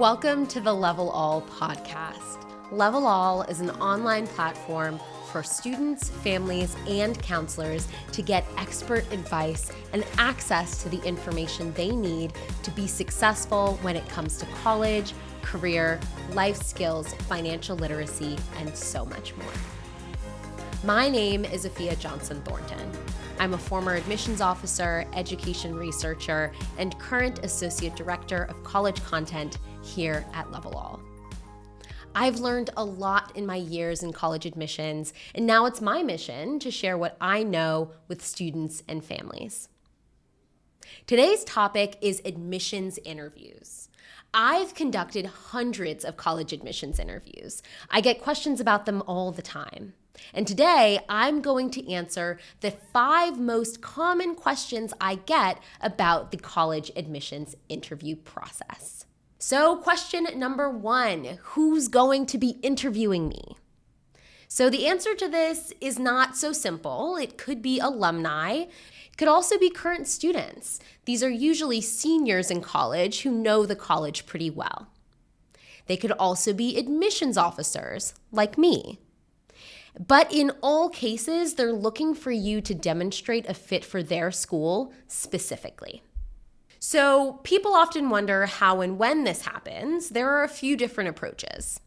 Welcome to the Level All podcast. Level All is an online platform for students, families, and counselors to get expert advice and access to the information they need to be successful when it comes to college, career, life skills, financial literacy, and so much more. My name is Afiya Johnson-Thornton. I'm a former admissions officer, education researcher, and current associate director of college content here at Level All. I've learned a lot in my years in college admissions, and now it's my mission to share what I know with students and families. Today's topic is admissions interviews. I've conducted hundreds of college admissions interviews. I get questions about them all the time. And today, I'm going to answer the 5 most common questions I get about the college admissions interview process. So question number 1, who's going to be interviewing me? So the answer to this is not so simple. It could be alumni. It could also be current students. These are usually seniors in college who know the college pretty well. They could also be admissions officers, like me. But in all cases, they're looking for you to demonstrate a fit for their school specifically. So people often wonder how and when this happens. There are a few different approaches.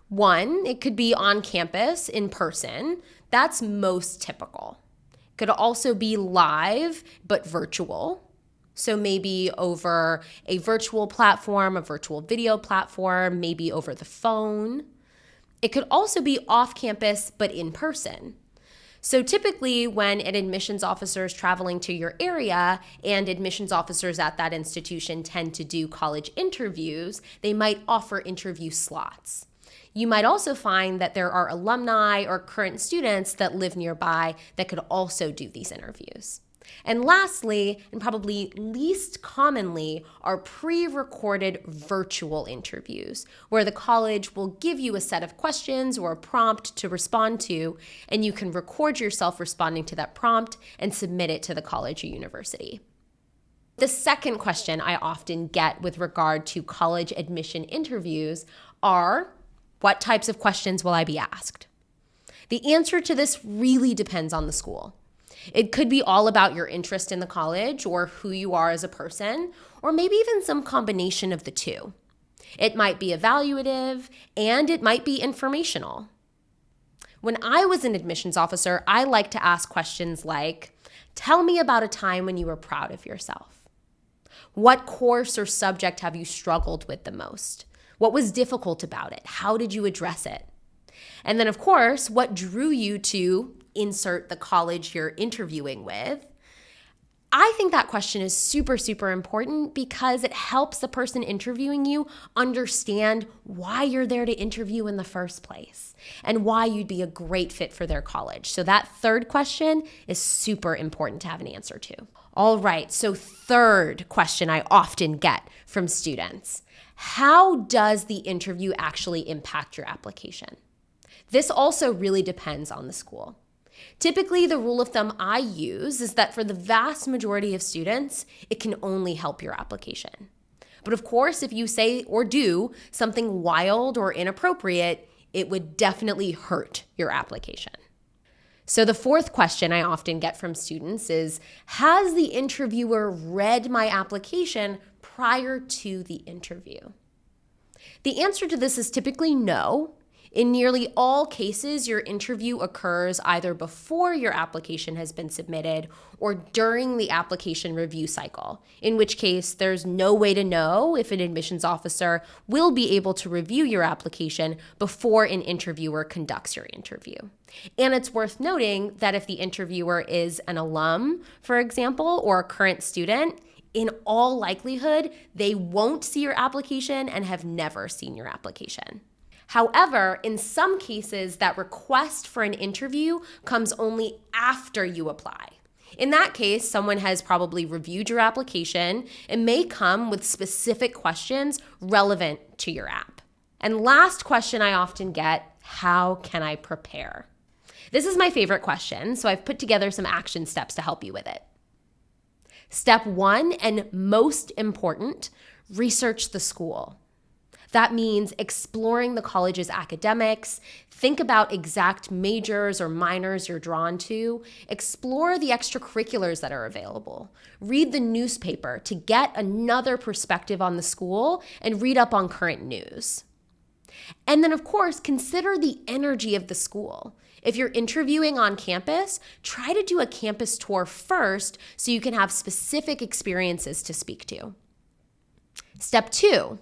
1, it could be on campus, in person. That's most typical. It could also be live, but virtual. So maybe over a virtual platform, a virtual video platform, maybe over the phone. It could also be off campus, but in person. So typically when an admissions officer is traveling to your area and admissions officers at that institution tend to do college interviews, they might offer interview slots. You might also find that there are alumni or current students that live nearby that could also do these interviews. And lastly, and probably least commonly, are pre-recorded virtual interviews, where the college will give you a set of questions or a prompt to respond to, and you can record yourself responding to that prompt and submit it to the college or university. The second question I often get with regard to college admission interviews are, what types of questions will I be asked? The answer to this really depends on the school. It could be all about your interest in the college or who you are as a person, or maybe even some combination of the two. It might be evaluative and it might be informational. When I was an admissions officer, I like to ask questions like, tell me about a time when you were proud of yourself. What course or subject have you struggled with the most? What was difficult about it? How did you address it? And then, of course, what drew you to insert the college you're interviewing with? I think that question is super, super important because it helps the person interviewing you understand why you're there to interview in the first place and why you'd be a great fit for their college. So that third question is super important to have an answer to. All right, so third question I often get from students. How does the interview actually impact your application? This also really depends on the school. Typically, the rule of thumb I use is that for the vast majority of students, it can only help your application. But of course, if you say or do something wild or inappropriate, it would definitely hurt your application. So the fourth question I often get from students is, has the interviewer read my application prior to the interview? The answer to this is typically no. In nearly all cases, your interview occurs either before your application has been submitted or during the application review cycle, in which case there's no way to know if an admissions officer will be able to review your application before an interviewer conducts your interview. And it's worth noting that if the interviewer is an alum, for example, or a current student, in all likelihood, they won't see your application and have never seen your application. However, in some cases, that request for an interview comes only after you apply. In that case, someone has probably reviewed your application and may come with specific questions relevant to your app. And last question I often get, how can I prepare? This is my favorite question, so I've put together some action steps to help you with it. Step 1, and most important, research the school. That means exploring the college's academics, think about exact majors or minors you're drawn to, explore the extracurriculars that are available, read the newspaper to get another perspective on the school, and read up on current news. And then, of course, consider the energy of the school. If you're interviewing on campus, try to do a campus tour first so you can have specific experiences to speak to. Step 2,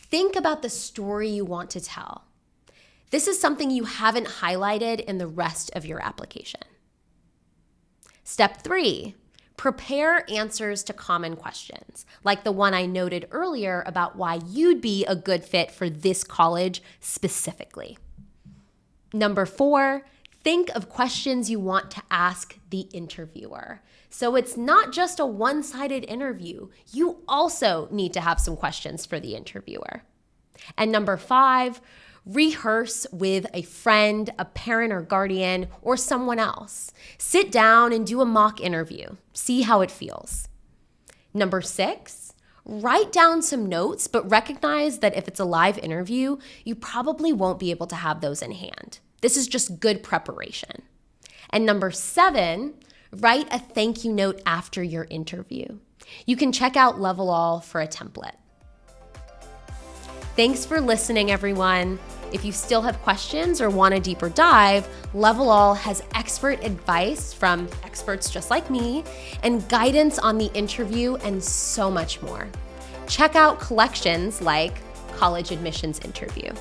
think about the story you want to tell. This is something you haven't highlighted in the rest of your application. Step 3, prepare answers to common questions, like the one I noted earlier about why you'd be a good fit for this college specifically. Number 4, think of questions you want to ask the interviewer. So it's not just a one-sided interview. You also need to have some questions for the interviewer. And number 5, rehearse with a friend, a parent or guardian, or someone else. Sit down and do a mock interview. See how it feels. Number 6, write down some notes, but recognize that if it's a live interview, you probably won't be able to have those in hand. This is just good preparation. And number 7, write a thank you note after your interview. You can check out Level All for a template. Thanks for listening, everyone. If you still have questions or want a deeper dive, Level All has expert advice from experts just like me and guidance on the interview and so much more. Check out collections like College Admissions Interview.